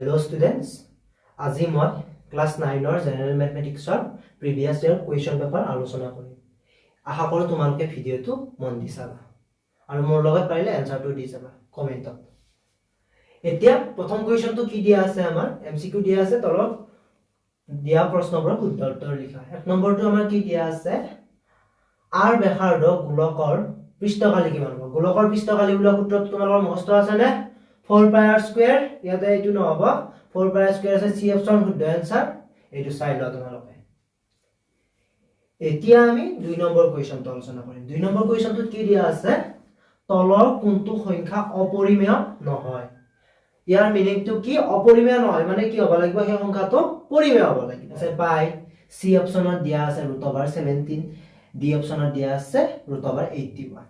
Hello students, আজি মই class 9 ৰ জেনাৰেল ম্যাথমেটিক্সৰ প্ৰিভিয়াস ইয়াৰ কোৱেশ্চন পেপাৰ আলোচনা কৰিম। আশা কৰো তোমালোকে ভিডিওটো মন দি চাবা আৰু মোৰ লগত পাৰিলে এনসাৰটো দি যাবা কমেন্টত। এতিয়া প্ৰথম কোৱেশ্চনটো কি দিয়া আছে আমাৰ এমসিকিউ দিয়া আছে তলত দিয়া প্ৰশ্নবোৰ শুদ্ধ উত্তৰ লিখা। এক নম্বৰটো আমাৰ কি দিয়া আছে r ব্যাসাৰ্ধ গোলকৰ পৃষ্ঠকালি কিমান হ'ব? গোলকৰ পৃষ্ঠকালি বোলা সূত্ৰটো তোমালোকৰ মুখস্থ আছে নে? 4 pi r square ইয়াতে এইটো নহব 4 pi r square আছে c অপচন শুদ্ধ आंसर এইটো চাই লোৱা তোমালোকে। এতিয়া আমি 2 নম্বৰ কোৱেশ্চনটো আলোচনা কৰিম। 2 নম্বৰ কোৱেশ্চনটোত কি দিয়া আছে তলৰ কোনটো সংখ্যা অপৰিমেয় নহয়? ইয়াৰ মিনিংটো কি অপৰিমেয় নহয় মানে কি হ'ব লাগিব সেই সংখ্যাটো পৰিমেয় হ'ব লাগিব। আছে পাই c অপচনত দিয়া আছে √17 d অপচনত দিয়া আছে √81।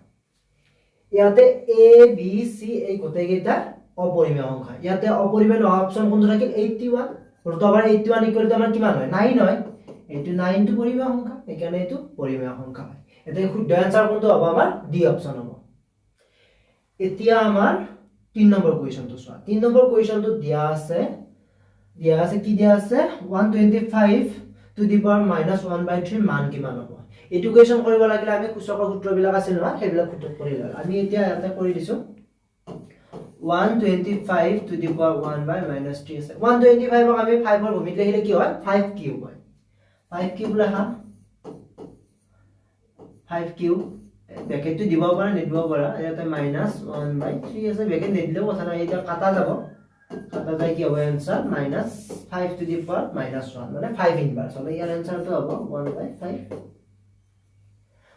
ইয়াতে a b c এই গোটেইকেইটা অপৰিমেয় সংখ্যা। ইয়াতে অপৰিমেয় নহয় অপচন কোনটো থাকিল 81 √81 ইকুৱেল টু আমাৰ কিমান হয় 9 হয়। এইটো 9 টো পৰিমেয় সংখ্যা এখানে এইটো পৰিমেয় সংখ্যা হয়। এতে শুদ্ধ आंसर কোনটো হ'ব আমাৰ ডি অপচন হ'ব। এতিয়া আমাৰ 3 নম্বৰ কোৱেশ্চনটো চোৱা। 3 নম্বৰ কোৱেশ্চনটো দিয়া আছে কি দিয়া আছে 125 টু দি পাৱাৰ -1/3 মান কিমান হ'ব? এইটো কোৱেশ্চন কৰিব লাগিলে আমি সূচকৰ সূত্ৰবিলাক আছে নহয় সেইবিলাক সূত্ৰ কৰি লওঁ। আমি এতিয়া ইয়াতে কৰি দিছো 125 to the power 1 by -3 আছে 125 ক আমি 5 ৰ ভূমিত লিখিলে কি হয় 5 কিউব হয় 5 কিউব লেখা 5 কিউব ব্ৰেকেটটো দিব পাৰা নিদিব পাৰা ইয়াতে -1/3 আছে ব্ৰেকেট নিদিলেও কথা নাই এটা কাটা যাব কাটা যায় কি হ'ব आंसर -5 to the power -1 মানে 5 ইনভার্স মানে ইয়াৰ आंसरটো হ'ব 1/5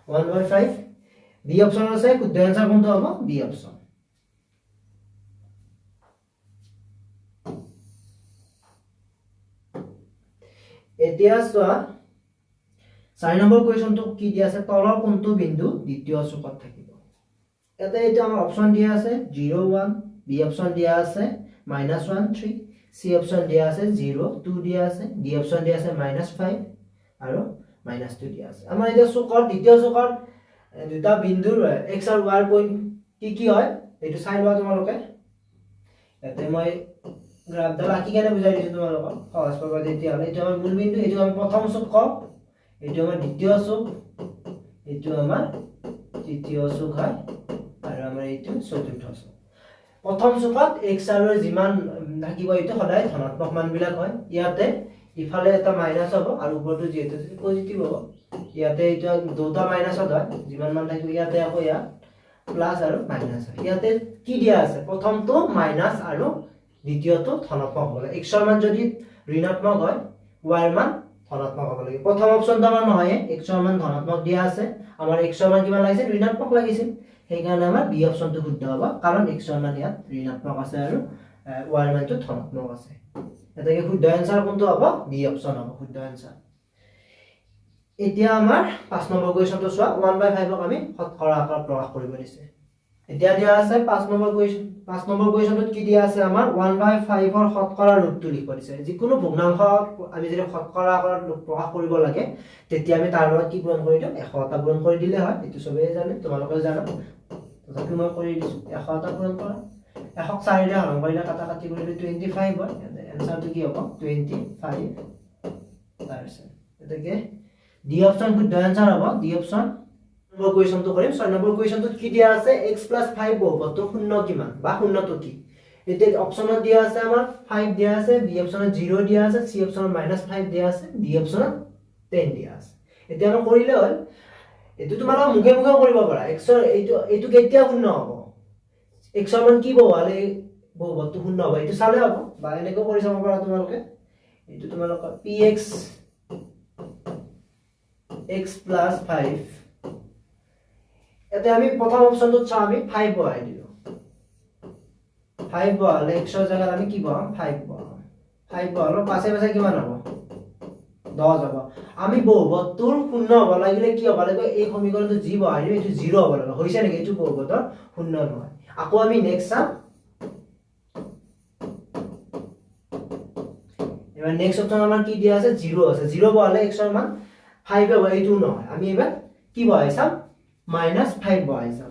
1/5 বি অপচন আছে শুদ্ধ आंसर কোনটো হ'ব বি অপচন। এতিয়া চোৱা 4 নম্বৰ কোৱেশ্চনটো কি দিয়া আছে তলৰ কোনটো বিন্দু দ্বিতীয় চুকত থাকিব? এটা এটা আমাৰ অপচন দিয়া আছে 0 1 বি অপচন দিয়া আছে -1 3 সি অপচন দিয়া আছে 0 2 দিয়া আছে ডি অপচন দিয়া আছে -5 আৰু -2 দিয়া আছে। আমাৰ এটা চুকৰ দ্বিতীয় চুকৰ দুটা বিন্দুৰ x আৰু y পইণ্ট কি হয় এইটো চাই লোৱা তোমালোকে। এতে মই গ্ৰাফডাল আঁকি কেনে বুজাই দিছো তোমালোকক সহজ পাবা তেতিয়া হলে। এইটো আমাৰ মূল বিন্দু এইটো আমি প্ৰথম চুক কওঁ এইটো আমাৰ দ্বিতীয় চুক এইটো আমাৰ তৃতীয় চুক হয় আৰু আমাৰ এইটো চতুৰ্থ চুক। প্ৰথম চুকত x আৰু যিমান থাকিব এইটো সদায় ধনাত্মক মানবিলাক হয়। ইয়াতে ইফালে এটা মাইনাস হ'ব আৰু ওপৰটো যেটো পজিটিভ হ'ব। ইয়াতে এইটো দুটা মাইনাসত হয় যিমান মান থাকিব ইয়াতে আকৌ ইয়াত প্লাস আৰু মাইনাস হয়। ইয়াতে কি দিয়া আছে প্ৰথমটো মাইনাস আৰু দ্বিতীয়টো ধনাত্মক হ'ব লাগে। x ৰ মান যদি ঋণাত্মক হয় y ৰ মান ধনাত্মক হ'ব লাগে। প্ৰথম অপচনটো আমাৰ নহয় x ৰ মান ধনাত্মক দিয়া আছে আমাৰ x ৰ মান কিমান লাগিছে ঋণাত্মক লাগিছিল সেইকাৰণে আমাৰ বি অপচনটো শুদ্ধ হ'ব কাৰণ x ৰ মান ইয়াত ঋণাত্মক আছে আৰু y ৰ মানটো ধনাত্মক আছে। এটাকে শুদ্ধ आंसर কোনটো হ'ব বি অপচন হ'ব শুদ্ধ आंसर। এতিয়া আমাৰ 5 নম্বৰ কোৱেশ্চনটো চোৱা 1/5 ক আমি শতকৰা আকাৰত প্ৰকাশ কৰিব দিছে। এতিয়া দিয়া আছে 5 নম্বৰ কোৱেশ্চনটোত কি দিয়া আছে আমাৰ 1/5 ৰ শতকৰা ৰূপটো লিখিব দিছে। যিকোনো ভগ্নাংশ আমি যদি শতকৰা আকাৰত প্ৰকাশ কৰিব লাগে তেতিয়া আমি তাৰ লগত কি পূৰণ কৰি দিওঁ 100 টা পূৰণ কৰি দিলে হয়। এইটো সবেই জানে তোমালোকে জানা তথাপি মই কৰি দিছো 100 টা পূৰণ কৰা 100 4 ৰে হৰণ কৰিলে কাটা কাটি কৰিলে 25 হয়। आंसरটো কি হ'ব 25%। এটাকে ডি অপচন শুদ্ধ आंसर হ'ব ডি অপচন। নম্বৰ কোৱেশ্চনটো কৰিম 6 নম্বৰ কোৱেশ্চনটোত কি দিয়া আছে x + 5 বহুপদটো শূন্য কিমান বা শূন্যটো কি? এতিয়া অপচনত দিয়া আছে আমাৰ 5 দিয়া আছে বি অপচনত 0 দিয়া আছে সি অপচনত -5 দিয়া আছে ডি অপচনত 10 দিয়া আছে। এতিয়া আমি কৰিলে হ'ল এটো তোমালোক মুখে মুখে কৰিব পাৰা x ৰ এইটো কেতিয়া শূন্য হ'ব x ৰ মান কি বহালে বহুপদটো শূন্য হ'ব এইটো চালে হ'ব বা এনেকৈ কৰি চাব পাৰা তোমালোকে। এইটো তোমালোকৰ px x + 5 এতে আমি প্ৰথম অপচনটো চাও আমি 5 বহাই দিলো 5 বহালে x ৰ জায়গাত আমি কি বহাম 5 বহাম 5 বহালে পাছে পাছে কিমান হ'ব 10 হ'ব। আমি বহুপদটোৰ শূন্য হ'ব লাগিলে কি হ'ব লাগিব এই সমীকৰণটো যি বহাই দিও এইটো 0 হ'ব লাগিব হৈছে নেকি এইটো বহুপদৰ শূন্য নহয়। আকৌ আমি নেক্সট চাম এবাৰ নেক্সট অপচন আমাৰ কি দিয়া আছে 0 আছে 0 বহালে x ৰ মান 5 হ'ব এইটো নহয়। আমি এবাৰ কি বহাই চাম -5 বহাই চাম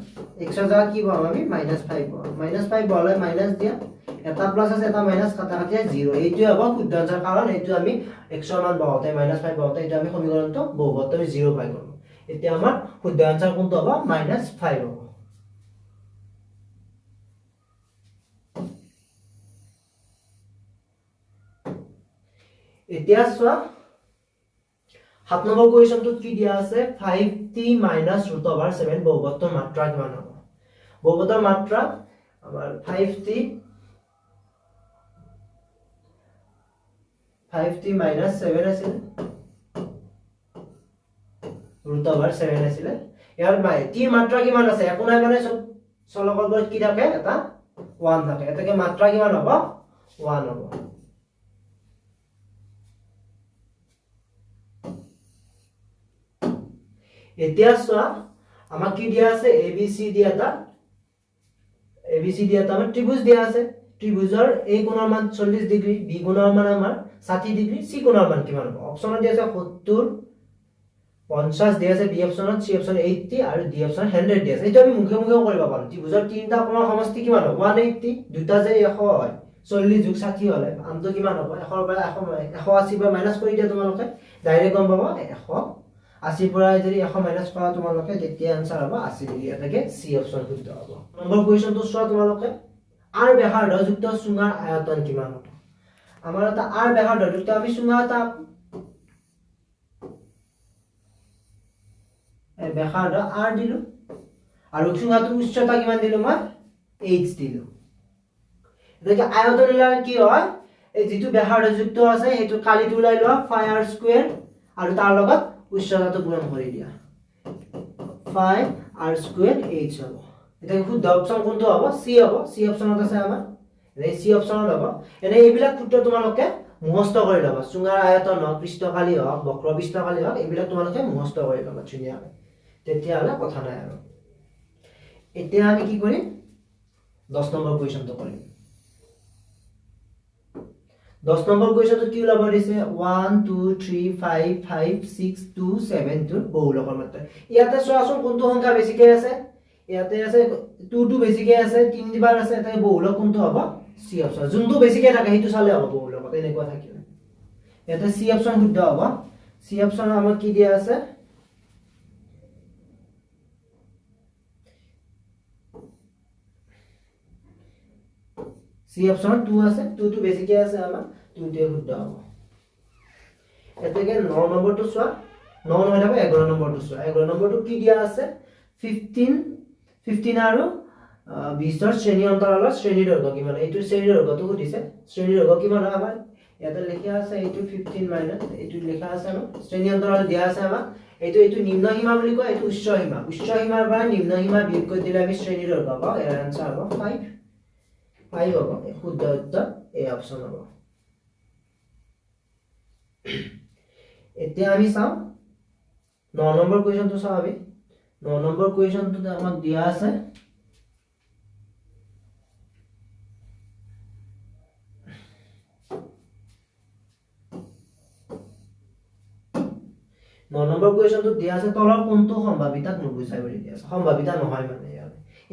x ৰ জায়গাত কি বহাম আমি -5 বহাম -5 বহালে মাইনাস দিয়া এটা প্লাস আছে এটা মাইনাস কাটা কাটি 0 এইটো হ'ব শুদ্ধ আনসাৰ কাৰণ এইটো আমি x ৰ মান বহাওতে -5 বহাওতে এটা আমি সমীকৰণটো বহুতে আমি 0 পাই গলো এতিয়া আমাৰ শুদ্ধ আনসাৰ কোনটো হ'ব -5 হ'ব এতিয়া চোৱা 7 নম্বৰ কোৱেশ্চনটোত কি দিয়া আছে 5t - √7 বহুপদৰ মাত্ৰা কিমান হ'ব বহুপদৰ মাত্ৰা আমাৰ 5t - 7 আছিল √7 আছিল ইয়াৰ t মাত্ৰা কিমান আছে একো নাই মানে চলকবোৰ কি থাকে এটা 1 থাকে এটাকে মাত্ৰা কিমান হ'ব 1 হ'ব এতিয়া চোৱা আমাক কি দিয়া আছে ABCD এটা আমাৰ ত্ৰিভুজ দিয়া আছে ত্ৰিভুজৰ A কোণৰ মান 40 ডিগ্ৰী B কোণৰ মান আমাৰ 60 ডিগ্ৰী C কোণৰ মান কিমান হ'ব অপচনত দিয়া আছে 70 50 দিয়া আছে B অপচনত C অপচন 80 আৰু D অপচন 100 দিয়া আছে এইটো আমি মুখে মুখে কৰিব পাৰো ত্ৰিভুজৰ তিনিটা কোণৰ সমষ্টি কিমান হ'ব 180 দুটা যে 100 হয় 40 যোগ 60 হলে আমটো কিমান হ'ব 100 ৰ পৰা 180 পৰা মাইনাস কৰি দিয়া তোমালোকে ডাইৰেক্ট গম পাবা 180 পৰা যদি 100 মাইনাস কৰা তোমালোকে তেতিয়া आंसर হ'ব 80 ডিগ্ৰী এটাকে সি অপচন শুদ্ধ হ'ব নম্বৰ কোৱেশ্চনটো চোৱা তোমালোকে r ব্যাসাৰ্ধযুক্ত চুঙাৰ আয়তন কিমান হ'ব আমাৰ এটা r ব্যাসাৰ্ধযুক্ত আমি চুঙা এটা ব্যাসাৰ্ধ r দিলো আৰু চুঙাটোৰ উচ্চতা কিমান দিলো মই h দিলো এটাকে আয়তন উলালে কি হয় এই যেটো ব্যাসাৰ্ধযুক্ত আছে হেতু কালিটো উলাই লোৱা phi r স্কয়াৰ আৰু তাৰ লগত উচ্চতাটো পূৰণ কৰি দিয়া 5 r স্কয়াৰ h হ'ব এটা শুদ্ধ অপচন কোনটো হ'ব c হ'ব c অপচনত আছে আমাৰ এই c অপচনত হ'ব এনে এইবিলাক সূত্ৰ তোমালোকে মুখস্থ কৰি লবা চুঙাৰ আয়তন পৃষ্ঠকালি হওক বক্ৰ পৃষ্ঠকালি হওক এইবিলাক তোমালোকে মুখস্থ কৰি লবা ধুনীয়াকৈ তেতিয়া হলে কথা নাই আৰু এতিয়া আমি কি কৰিম 10 নম্বৰ কোৱেশ্চনটো কৰিম 10 নম্বৰ কোৱেশ্চনটো কি ওলাব দিছে 1 2 3 5 5 6 2 7 2 বহুলকৰ মাত্ৰা ইয়াতে চোৱাচোন কোনটো সংখ্যা বেছিকৈ আছে ইয়াতে আছে 2 2 বেছিকৈ আছে 3 দিবাৰ আছে এটা বহুলক কোনটো হ'ব সি অপচন যোনটো বেছিকৈ থাকে হেতু চালে হ'ব বহুলক এনেকুৱা থাকিলে ইয়াতে সি অপচন শুদ্ধ হ'ব সি অপচন আমাৰ কি দিয়া আছে C option 2 আছে 2 to বেছিকৈ আছে আমাৰ 2 তে শুদ্ধ হ'ব এতেকে 9 নম্বৰটো চোৱা 9 হৈ যাব 11 নম্বৰটো চোৱা 11 নম্বৰটো কি দিয়া আছে 15 আৰু 20 ৰ শ্ৰেণী অন্তৰালৰ শ্ৰেণী দৈৰ্ঘ্য কিমান এইটো শ্ৰেণী দৈৰ্ঘ্যটো সুধিছে শ্ৰেণী দৈৰ্ঘ্য কিমান হয় আমাৰ ইয়াতে লিখা আছে এইটো 15 মাইনাস এইটো লিখা আছে আমাৰ শ্ৰেণী অন্তৰাল দিয়া আছে আমাৰ এইটো নিম্ন সীমা বুলি কয় এইটো উচ্চ সীমাৰ পৰা নিম্ন সীমা বিয়োগ কৰি দিলে আমি শ্ৰেণী দৈৰ্ঘ্য পাওঁ ইয়াৰ आंसर হ'ব 5 হ'ব শুদ্ধ উত্তৰ এই অপচন হ'ব এতিয়া আমি চাও 9 নম্বৰ কোৱেশ্চনটো চাও আমি 9 নম্বৰ কোৱেশ্চনটো আমাক দিয়া আছে 9 নম্বৰ কোৱেশ্চনটো দিয়া আছে তলৰ কোনটো সম্ভাৱিতাক নুবুজাই বুলি দিয়া আছে সম্ভাৱিতা নহয় মানে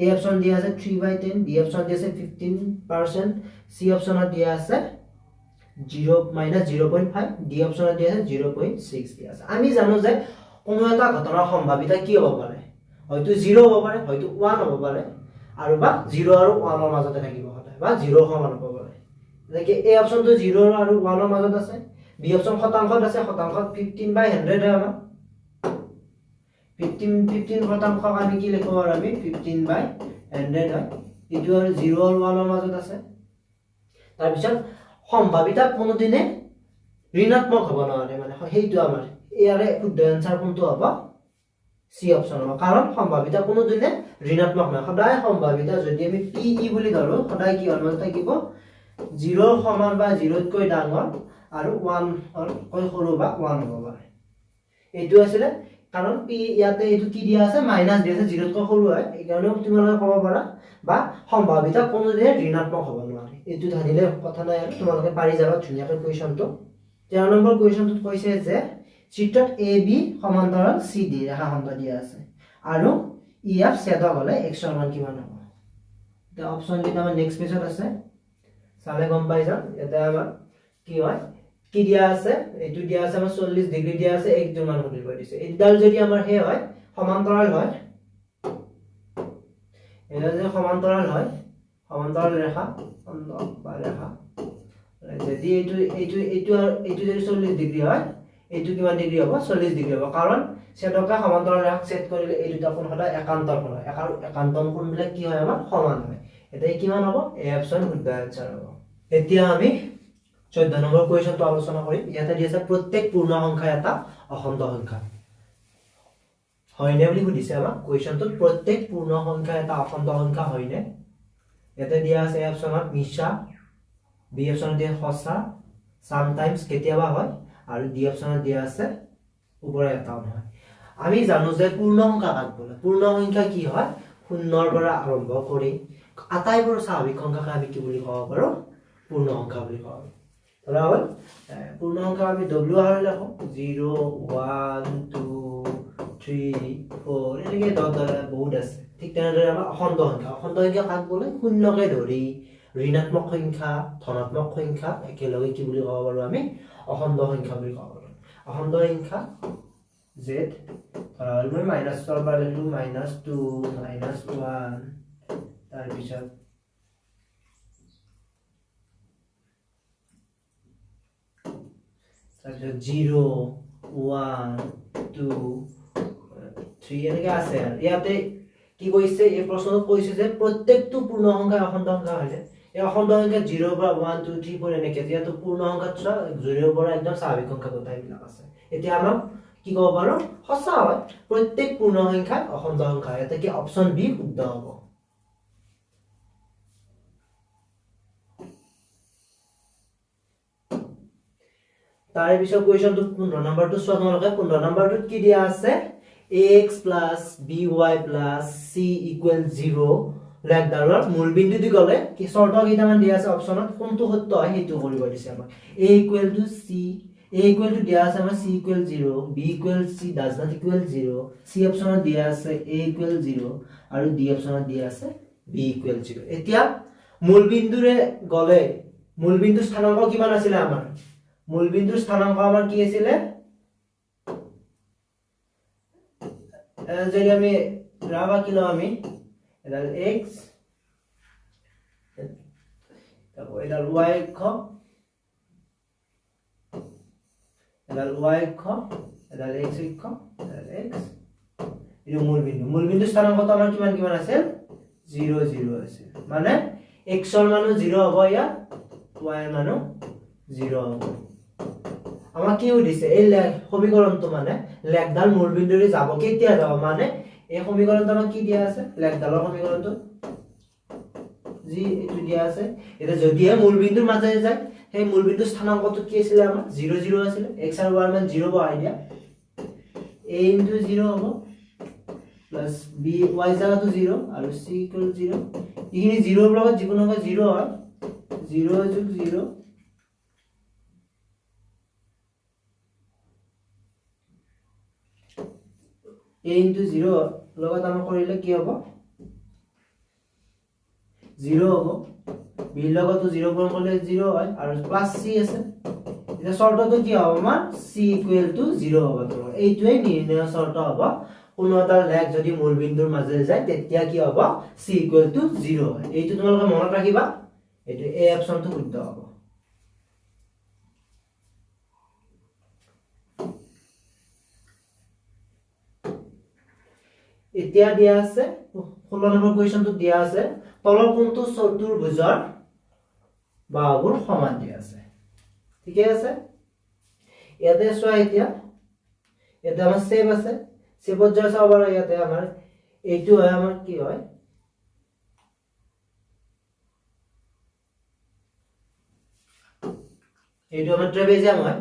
A option দিয়া আছে 3/10 B option দিয়া আছে 15% C option দিয়া আছে 0 D option দিয়া আছে 0.6 দিয়া আছে আমি জানো যে কোনো এটা ঘটনাৰ সম্ভাৱিতা কি হ'ব পাৰে হয়তো 0 হ'ব পাৰে হয়তো 1 হ'ব পাৰে আৰু বা 0 আৰু 1 ৰ মাজতে থাকিব হয় বা 0 সমান হ'ব পাৰে যেনে A option টো 0 আৰু 1 ৰ মাজত আছে B option শতাংশত আছে শতাংশত 15/100 হয় আমাৰ 15 শতাংশ আমি কি লিখব আৰু আমি 15/100 হয় ইটো আৰু 0 আৰু 1 ৰ মাজত আছে তাৰ পিছত সম্ভাৱিতা কোনোদিনে ঋণাত্মক হ'ব নোৱাৰে মানে হেইটো আমাৰ ইয়াৰে শুদ্ধ आंसर কোনটো হ'ব সি অপচন হ'ব কাৰণ সম্ভাৱিতা কোনোদিনে ঋণাত্মক নহয় সদায় সম্ভাৱিতা যদি আমি PE বুলি ধৰো সদায় কি হল থাকিব 0 সমান বা 0 তকৈ ডাঙৰ আৰু 1 কৈ সৰু বা 1 হ'ব পাৰে এইটো আছিল কাৰণ p ইয়াতে এটো কি দিয়া আছে মাইনাস দিয়া আছে 0 তকৈ সৰু হয় এই কাৰণে তোমালোকে ক'ব পাৰা বা সম্ভাৱিতা কোনোদিনে ঋণাত্মক হ'ব নোৱাৰে এটো জানিলে কথা নাই আৰু তোমালোকে পাৰি যাবা ধুনীয়াকৈ কোৱেশ্চনটো 13 নম্বৰ কোৱেশ্চনটোত কৈছে যে চিত্ৰত AB সমান্তৰাল CD ৰেখাখণ্ড দিয়া আছে আৰু EF ছেদক হলে x ৰ মান কিমান হ'ব এটা অপচন যেটা আমাৰ নেক্সট পেজত আছে চালে গম পাই যাম ইয়াতে আমাৰ কি হয় কি দিয়া আছে এইটো দিয়া আছে আমাৰ 40 ডিগ্ৰী দিয়া আছে এক মান কৰিব দিছে এইডাল যদি আমাৰ হে হয় সমান্তৰাল হয় এটা যদি সমান্তৰাল হয় সমান্তৰাল ৰেখা বা ৰেখা যদি এইটো যদি 40 ডিগ্ৰী হয় এইটো কিমান ডিগ্ৰী হ'ব 40 ডিগ্ৰী হ'ব কাৰণ সেটকা সমান্তৰাল ৰেখা সেট কৰিলে এই দুটা কোণ সদায় একান্তৰ কোণ হয় একান্তৰ কোণবিলাক কি হয় আমাৰ সমান হয় এটা কিমান হ'ব এ অপচন শুদ্ধ আনসাৰ হ'ব এতিয়া আমি 14 নম্বৰ কোৱেশ্চনটো আলোচনা কৰিম ইয়াতে দি আছে প্ৰত্যেক পূৰ্ণ সংখ্যা এটা অখণ্ড সংখ্যা হয়নে বুলি সুধিছে আমাক কোৱেশ্চনটোত প্ৰত্যেক পূৰ্ণ সংখ্যা এটা অখণ্ড সংখ্যা হয়নে ইয়াতে দিয়া আছে এ অপচনত মিছা বি অপচনত দিয়া সঁচা সামটাইমস কেতিয়াবা হয় আৰু ডি অপচনত দিয়া আছে ওপৰে এটাও নহয় আমি জানো যে পূৰ্ণ সংখ্যা কাক বোলে পূৰ্ণ সংখ্যা কি হয় শূন্যৰ পৰা আৰম্ভ কৰি আটাইবোৰ স্বাভাৱিক সংখ্যাক আমি কি বুলি ক'ব পাৰো পূৰ্ণ সংখ্যা বুলি ক'ব পাৰো ধৰা হ'ল পূৰ্ণ সংখ্যা আমি w আৰ লিখো 0 1 2 3 4 এনেকে বহুত আছে ঠিক তেনেদৰে আমাৰ অখণ্ড সংখ্যা কাক বোলে শূন্যকে ধৰি ঋণাত্মক সংখ্যা ধনাত্মক সংখ্যা একেলগে কি বুলি ক'ব পাৰো আমি অখণ্ড সংখ্যা বুলি ক'ব পাৰো অখণ্ড সংখ্যা z ধৰা হ'ল মই মাইনাস পৰা লিখলো -2 -1 তাৰ পিছত তাৰপিছত 0 1 2 3 এনেকে আছে ইয়াতে কি কৈছে এই প্ৰশ্নত কৈছে যে প্ৰত্যেকটো পূৰ্ণ সংখ্যা অখণ্ড সংখ্যা হয় এই অখণ্ড সংখ্যা 0 পৰা 1 2 3 4 এনেকে যেটো পূৰ্ণ সংখ্যা 0 পৰা একদম স্বাভাৱিক সংখ্যা গোটাইবিলাক আছে এতিয়া আমাক কি ক'ব পাৰো সঁচা হয় প্ৰত্যেক পূৰ্ণ সংখ্যা অখণ্ড সংখ্যা এটা কি অপচন বি শুদ্ধ হ'ব তাৰে পিছত কোৱেশ্চনটো 15 নম্বৰটো চোৱা তোমালোকে 15 নম্বৰটোত কি দিয়া আছে x + by + c = 0 লেখডালৰ মূলবিন্দু দি গলে কি শৰ্ত কেইটামান দিয়া আছে অপচনত কোনটো সত্য হয় হেতু কৰিব দিছে আমাক a = c a = দিয়া আছে আমাৰ c = 0 b = c does not equal 0 c অপচনত দিয়া আছে a = 0 আৰু d অপচনত দিয়া আছে b = 0 এতিয়া মূলবিন্দুৰে গলে মূলবিন্দু স্থানাংক কিমান আছিল আমাৰ মূলবিন্দুৰ স্থানাংক আমাৰ কি আছিল যদি আমি রাবা কিলো আমি এডাল x তারপর এডাল y অক্ষ এডাল y অক্ষ এডাল x অক্ষ এডাল x এই মূলবিন্দু স্থানাঙ্ক তো আমার কিমান আছে 0 0 আছে মানে x এর মান 0 হবে ইয়া y এর মান 0 হবে আমাক কি দিছে এই সমীকৰণটো মানে লেখডাল মূলবিন্দুৰে যাব কেতিয়া যাব মানে এই সমীকৰণটো আমাক কি দিয়া আছে লেখডালৰ সমীকৰণটো জি এটো দিয়া আছে এটা যদিহে মূলবিন্দুৰ মাজে যায় সেই মূলবিন্দুৰ স্থানাংকটো কি আছিল আমাৰ 0 0 আছিল x আৰু y মান 0 বহাই দিয়া a * 0 হ'ব প্লাস b y জায়গাটো 0 আৰু c = 0 ইখিনি 0 ৰ লগত যিকোনো হয় 0 হয় 0 + 0 a * 0 লগত আমাৰ কৰিলে কি হ'ব 0 হ'ব b লগতো 0 পূৰণ কৰিলে 0 হয় আৰু প্লাস c আছে এটা শৰ্তটো কি হ'ব আমাৰ c = 0 হ'ব তোমাৰ এইটোৱে নিৰ্ণয় শৰ্ত হ'ব কোনো এটা লেখ যদি মূলবিন্দুৰ মাজে যায় তেতিয়া কি হ'ব c = 0 হয় এইটো তোমালোকে মনত ৰাখিবা এইটো a অপচনটো শুদ্ধ হ'ব এতিয়া দিয়া আছে 16 নম্বৰ কোৱেশ্চনটো দিয়া আছে তলৰ কোনটো চতুৰ্ভুজৰ বাহুৰ সমান দিয়া আছে ঠিক আছে ইয়াতে চোৱা এতিয়া এটা আমাৰ সেভ আছে সেভত যা চাব পাৰা ইয়াতে আমাৰ এইটো হয় আমাৰ কি হয় এইটো আমাৰ ট্ৰেপেজিয়াম হয়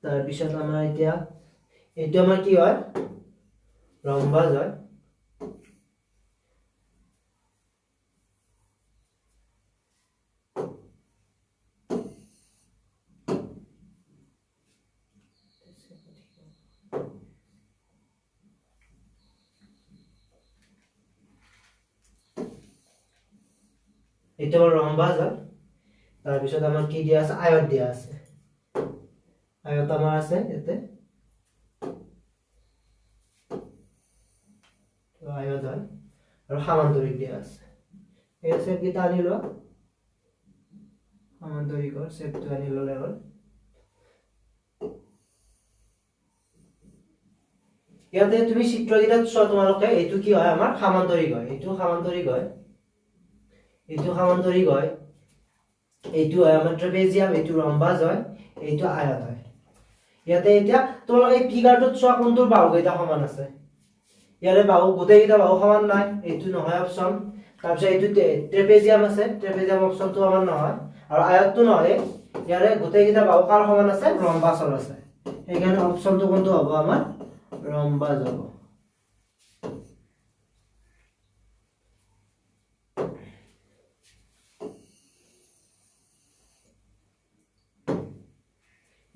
তাৰ পিছত আমাৰ এতিয়া এইটো আমাৰ কি হয় ৰম্বাস হয় এইটো আমাৰ ৰম্বাস হয় তাৰপিছত আমাৰ কি দিয়া আছে আয়ত দিয়া আছে আয়ত আমাৰ আছে ইয়াতে আয়ত হয় আৰু সামান্তৰিক দিয়া আছে এই আছে কি টানি লোৱা সামান্তৰিকৰ শেপটো আনি ললে হ'ল ইয়াতে তুমি চিত্ৰকেইটাত চোৱা তোমালোকে এইটো কি হয় আমাৰ সামান্তৰিক হয় এইটো সামান্তৰিক হয় এইটো হয় আমাৰ ট্ৰেপেজিয়াম এইটো ৰম্বাস হয় এইটো আয়ত হয় ইয়াতে এতিয়া তোমালোকে এই ফিগাৰটোত চোৱা কোনটোৰ বাহুকেইটা সমান আছে ইয়াৰে বাহু গোটেইকেইটা বাহু সমান নাই এইটো নহয় অপচন তাৰপিছত এইটো ট্ৰেপেজিয়াম আছে ট্ৰেপেজিয়াম অপচনটো আমাৰ নহয় আৰু আয়তটো নহয় ইয়াৰে গোটেইকেইটা বাহু কাৰ সমান আছে ৰম্বাসৰ আছে সেইকাৰণে অপচনটো কোনটো হ'ব আমাৰ ৰম্বাস হ'ব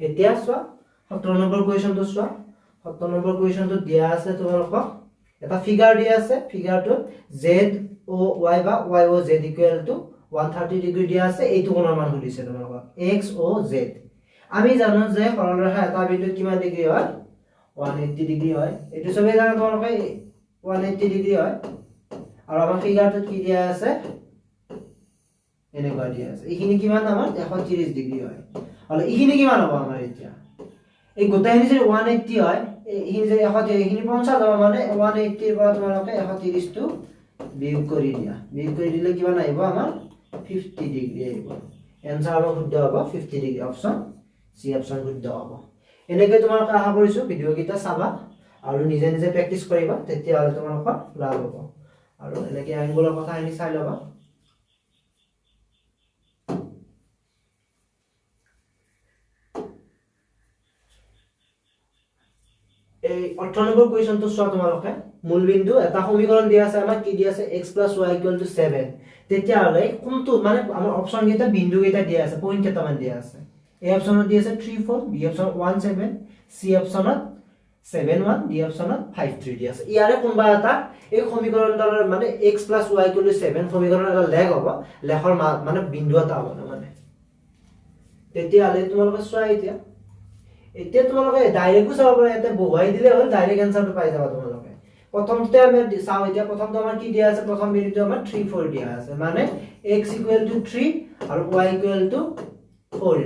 এতিয়া চোৱা 17 নম্বৰ কোৱেশ্চনটো চোৱা 17 নম্বৰ কোৱেশ্চনটো দিয়া আছে তোমালোকক এটা ফিগাৰ দিয়া আছে ফিগাৰটো ZOY বা YOZ ইকুৱেল টু 130 ডিগ্ৰী দিয়া আছে এইটো কোণৰ মান সুধিছে তোমালোকক XOZ আমি জানো যে সৰলৰেখা এটা বিন্দুত কিমান ডিগ্ৰী হয় 180 ডিগ্ৰী হয় এইটো সবে জানো তোমালোকে 180 ডিগ্ৰী হয় আৰু আমাৰ ফিগাৰটোত কি দিয়া আছে এনেকুৱা দিয়া আছে এইখিনি কিমান আমাৰ 130 ডিগ্ৰী হয় আৰু এইখিনি কিমান হ'ব আমাৰ এতিয়া এই গোটেইখিনি যে 180 হয় এইখিনি যে 180 এইখিনি 50 হ'ব মানে 180 ৰ পৰা তোমালোকে 130 টো বিয়োগ কৰি দিলে কিমান আহিব আমাৰ 50 ডিগ্ৰী আহিব এনসাৰ আমাৰ শুদ্ধ হ'ব 50 ডিগ্ৰী অপচন সি অপচন শুদ্ধ হ'ব এনেকৈ তোমালোকে আশা কৰিছো ভিডিও কিটা চাবা আৰু নিজে নিজে প্ৰেক্টিস কৰিবা তেতিয়া হলে তোমালোকৰ লাভ হ'ব আৰু এনেকৈ আঙ্গুলৰ কথাখিনি চাই লবা এই 18 নম্বৰ কোৱেশ্চনটো চোৱা তোমালোকে মূলবিন্দু এটা সমীকৰণ দিয়া আছে আমাক কি দিয়া আছে x + y = 7 তেতিয়া হলে কোনটো মানে আমাৰ অপচন কেইটা বিন্দু কেইটা দিয়া আছে পইণ্ট কেইটামান দিয়া আছে এ অপচনত দিয়া আছে 3 4 বি অপচনত 1 7 সি অপচনত 7 1 ডি অপচনত 5 3 দিয়া আছে ইয়াৰে কোনবা এটা এই সমীকৰণটাৰ মানে x + y = 7 সমীকৰণৰ এটা লেগ হ'ব লেখৰ মানে বিন্দু এটা হ'ব মানে তেতিয়া হলে তোমালোকে চোৱা এতিয়া তোমালোকে ডাইৰেক্ট চাব পাৰা এতে বহুৱাই দিলে হ'ল ডাইৰেক্ট আনসাৰটো পাই যাবা তোমালোকে প্ৰথমতে আমি চাও এতিয়া প্ৰথমটো আমাৰ কি দিয়া আছে প্ৰথম বিন্দুটো আমাৰ 3 4 দিয়া আছে মানে x = 3 আৰু y = 4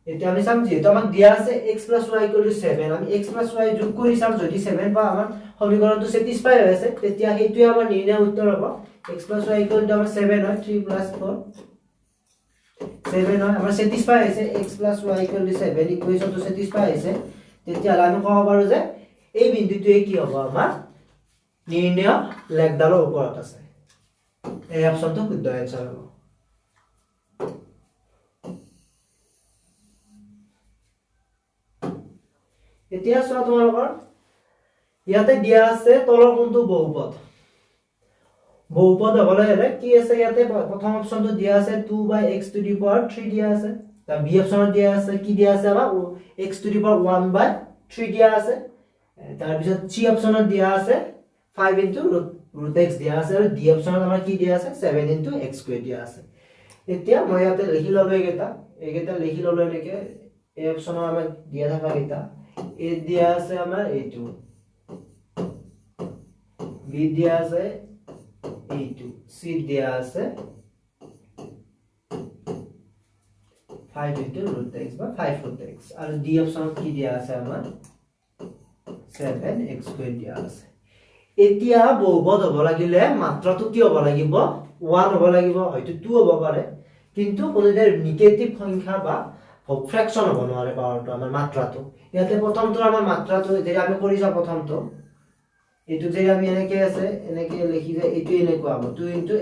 এতিয়া আমি চাম যেটো আমাক দিয়া আছে x + y = 7 আমি x + y যোগ কৰি চাম যদি 7 বা আমাৰ সমীকৰণটো স্যাটিসফাই হৈ আছে তেতিয়া হেতুৱে আমাৰ নিৰ্ণয় উত্তৰ হ'ব x + y = আমাৰ 7 হয় 3 + 4 7 হয় আমাৰ স্যাটিসফাই হৈছে x + y = 7 ইকুৱেশনটো স্যাটিসফাই হৈছে তেতিয়া আমি ক'ব পাৰো যে এই বিন্দুটোৱে কি হ'ব আমাৰ নিৰ্ণয় লেগডালৰ ওপৰত আছে এই অপচনটো শুদ্ধ এনসাৰ হ'ব এতিয়া চোৱা তোমালোকৰ ইয়াতে দিয়া আছে তলৰ কোনটো বহুপদ হবলৈ হলে কি আছে ইয়াতে প্ৰথম অপচনটো দিয়া আছে 2/x⁴ দিয়া আছে তাৰ বি অপচনত দিয়া আছে কি দিয়া আছে আমাৰ x⁴ দিয়া আছে তাৰ পিছত চি অপচনত দিয়া আছে 5 * √x দিয়া আছে আৰু ডি অপচনত আমাৰ কি দিয়া আছে 7 * x² দিয়া আছে এতিয়া মই ইয়াতে লিখি ললো এইকেইটা লিখি ললো এনেকে এই অপচনত আমাৰ দিয়া থকা কেইটা এ দিয়া আছে আমাৰ এইটো বি দিয়া আছে এইটো সি দিয়া আছে 5 * √x বা 5 √x আৰু ডি অপচন কি দিয়া আছে আমাৰ 7x² দিয়া আছে এতিয়া বহুপদ হ'ব লাগিলে মাত্ৰাটো কি হ'ব লাগিব 1 হ'ব লাগিব হয়তো 2 হ'ব পাৰে কিন্তু কোনোটা নেগেটিভ সংখ্যা বা ফ্ৰেকশন হ'ব নোৱাৰে পাৱাৰটো আমাৰ মাত্ৰাটো ইয়াতে প্ৰথমটো আমাৰ মাত্ৰাটো যেটা আমি কৰি যাও প্ৰথমটো এটো যে আমি এনেকে আছে এনেকে লিখি যে এটো এনেকুৱা হ'ব 2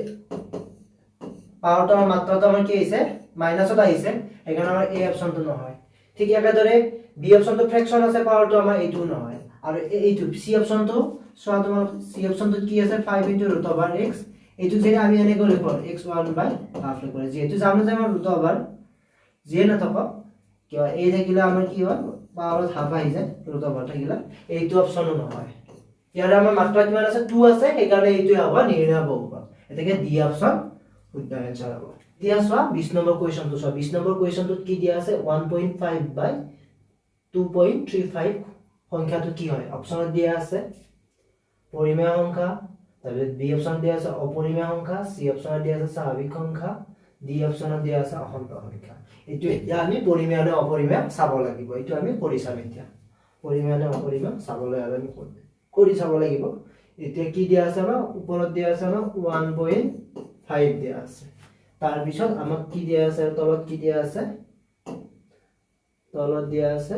পাৱাৰটো আমাৰ মাত্ৰাটো আমাৰ কি হৈছে মাইনাসত আহিছে এখানে আমাৰ এ অপচনটো নহয় ঠিক একেদৰে বি অপচনটো ফ্ৰেকশন আছে পাৱাৰটো আমাৰ এইটো নহয় আৰু এইটো সি অপচনটো সোৱা তোমাৰ সি অপচনটো কি আছে 5 * √x এইটো যে আমি এনেকৈ লিখো x1/2 লিখো যেহেতু জানো যে আমাৰ √, যিয়ে নাথাকক কিয় এই থাকিলে আমাৰ কি হয় পাৱাৰত হাফ আহি যায় √, থাকিলে এইটো অপচনো নহয় ইয়াৰ আমাৰ মাত্ৰা কিমান আছে 2 আছে সেই কাৰণে এইটো হ'ব নিৰ্ণয় বহুপদ এটাকে ডি অপচন শুদ্ধ এনসাৰ হ'ব এতিয়া চোৱা 20 নম্বৰ কোৱেশ্চনটো চোৱা 20 নম্বৰ কোৱেশ্চনটোত কি দিয়া আছে 1.5 বাই 2.35 সংখ্যাটো কি হয় অপচনত দিয়া আছে পৰিমেয় সংখ্যা তাৰপিছত বি অপচন দিয়া আছে অপৰিমেয় সংখ্যা সি অপচনত দিয়া আছে স্বাভাৱিক সংখ্যা ডি অপচনত দিয়া আছে অখণ্ড সংখ্যা এটো এতিয়া আমি পৰিমেয় নে অপৰিমেয় চাব লাগিব এটো আমি কৰি চাম এতিয়া পৰিমেয় নে অপৰিমেয় চাবলৈ আৰু আমি কৰি চাব লাগিব এতিয়া কি দিয়া আছে না ওপৰত দিয়া আছে না 1.5 দিয়া আছে তাৰ পিছত আমাক কি দিয়া আছে তলত কি দিয়া আছে তলত দিয়া আছে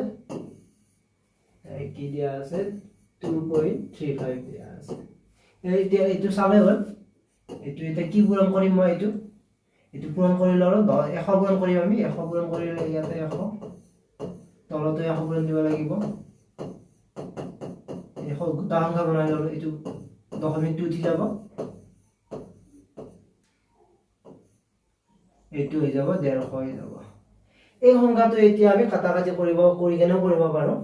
কি দিয়া আছে 2.35 দিয়া আছে এতিয়া এটো চালে হ'ল এটো এটা কি পূৰণ কৰিম মই এটো পূৰণ কৰি ললো 100 পূৰণ কৰিম আমি 100 পূৰণ কৰিলে ইয়াতে 100 তলতে 100 পূৰণ দিব লাগিব এই গোটা সংখ্যা বনাই ললো এটো দশমিকটো উঠি যাব এটো হৈ যাব 150 হৈ যাব এই সংখ্যাটো এতিয়া আমি কাটাকাটি কৰিব পাৰো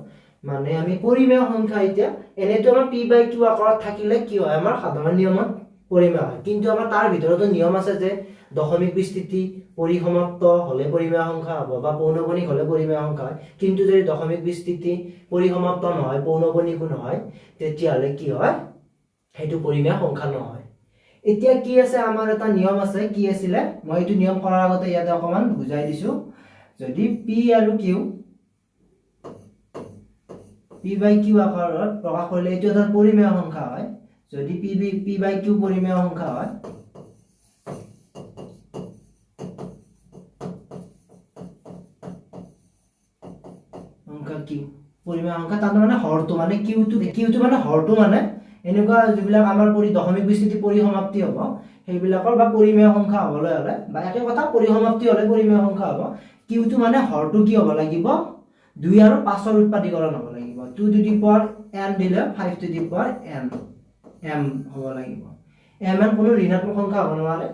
মানে আমি পৰিমেয় সংখ্যা এতিয়া এনেটো আমাৰ p বাই q আকাৰত থাকিলে কি হয় আমাৰ সাধাৰণ নিয়মত পৰিমেয় হয় কিন্তু আমাৰ তাৰ ভিতৰতো নিয়ম আছে যে দশমিক বিস্তৃতি পৰিসমাপ্ত হলে পৰিমেয় সংখ্যা হ'ব বা পৌনঃপুনিক হলে পৰিমেয় সংখ্যা হয় কিন্তু যদি দশমিক বিস্তৃতি পৰিসমাপ্ত নহয় পৌনঃপুনিকো নহয় তেতিয়া হলে কি হয় হেতু পৰিমেয় সংখ্যা নহয় এতিয়া কি আছে আমাৰ এটা নিয়ম আছে কি আছিল মই এটো নিয়ম কৰাৰ আগতে ইয়াতে অকমান বুজাই দিছো যদি p আৰু q p বাই q আকাৰত প্ৰকাশ কৰিলে এটো এটা পৰিমেয় সংখ্যা হয় যদি p বাই q পৰিমেয় সংখ্যা হয় সংখ্যা q পৰিমেয় সংখ্যা তাৰ মানে হৰটো মানে q টো মানে হৰটো মানে এনেকুৱা যিবিলাক আমাৰ দশমিক বিস্তৃতি পৰিসমাপ্তি হ'ব সেইবিলাকৰ বা পৰিমেয় সংখ্যা হ'বলৈ হলে বা একে কথা পৰিসমাপ্তি হলে পৰিমেয় সংখ্যা হ'ব q টো মানে হৰটো কি হ'ব লাগিব 2 আৰু 5 ৰ উৎপাদীকৰণ হ'ব লাগিব 2 টু দি পাৱাৰ n দিলে 5 টু দি পাৱাৰ m হ'ব লাগিব m কোনো ঋণাত্মক সংখ্যা হ'ব নোৱাৰে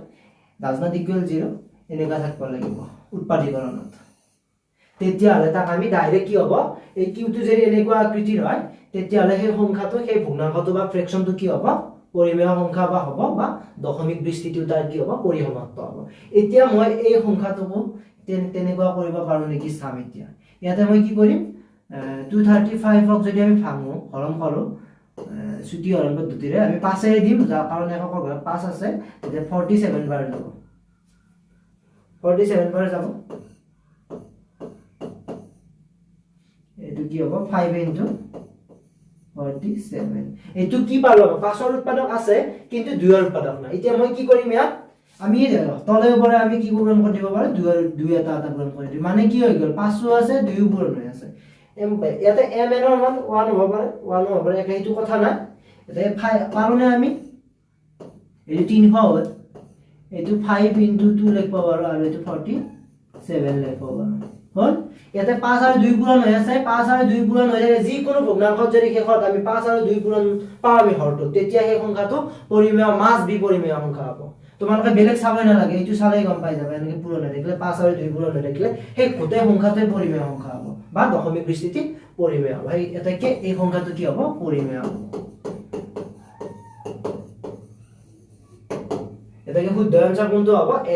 does not equal 0 এনেকা থাকিব লাগিব উৎপাদীকৰণত তেতিয়া হলে তাক আমি ডাইৰেক্ট কি হ'ব এই q টো যদি এনেকুৱা আকৃতিৰ হয় তেতিয়া হলে সেই সংখ্যাটো সেই ভগ্নাংশটো বা ফ্ৰেকশনটো কি হ'ব পৰিমেয় সংখ্যা বা হ'ব বা দশমিক বিস্তৃতিও তাৰ কি হ'ব পৰিসমাপ্ত হ'ব এতিয়া মই এই সংখ্যাটোকো তেনেকুৱা কৰিব পাৰো নেকি চাম এতিয়া ইয়াতে মই কি কৰিম 235 ক যদি আমি ভাঙো হৰণ কৰো সুতি হৰণ পদ্ধতিৰে আমি 5 এ দিম যাৰ কাৰণ এককৰ ঘৰত 5 আছে তেতিয়া 47 বাৰ যাব 47 বাৰ যাব এটো কি হ'ব 5 ইনটু 47 এটো কি পালো 5 ৰ উৎপাদক আছে কিন্তু 2 ৰ উৎপাদক নাই এতিয়া মই কি কৰিম ইয়াত আমি তলে ওপৰে আমি কি পূৰণ কৰি দিব পাৰো 2 এটা পূৰণ কৰি দিম মানে কি হৈ গল 5 আছে 2 পূৰণ হৈ আছে ইয়াতে m n ৰ মান 1 হ'ব পাৰে 1 হ'ব পাৰে এইটো কথা নাই এতিয়া পাৰোনে আমি এই 300 হ'ল এটো 5 ইনটু 2 লিখব পাৰো আৰু এটো 47 লিখব পাৰো হল ইয়াতে 5 আৰু 2 পূৰণ হৈ আছে 5 আৰু 2 পূৰণ হৈ যায় যিকোনো ভগ্নাংশত যদি শেষত আমি 5 আৰু 2 পূৰণ পাওঁ আমি হৰটো তেতিয়া সেই সংখ্যাটো পৰিমেয় মাছ বিপৰিমেয় সংখ্যা হ'ব তোমালোকে বেলেগ চাবই নালাগে এইটো চালেই গম পাই যাবা এনেকে পূৰণ হৈ থাকিলে 5 আৰু 2 পূৰণ হৈ থাকিলে সেই গোটেই সংখ্যাটোই পৰিমেয় সংখ্যা হ'ব বা দশমিক বিস্তৃতি পৰিমেয় হ'ব এটাকে এই সংখ্যাটো কি হ'ব পৰিমেয় হ'ব এটাকে শুদ্ধ আনসাৰ কোনটো হ'ব এ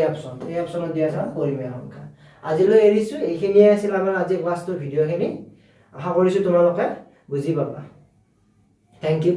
অপচনত দিয়া আছে পৰিমেয় সংখ্যা আজিলৈ এৰিছো এইখিনিয়ে আছিল আমাৰ আজি ক্লাছটোৰ ভিডিওখিনি আশা কৰিছো তোমালোকে বুজি পাবা থ্যাংক ইউ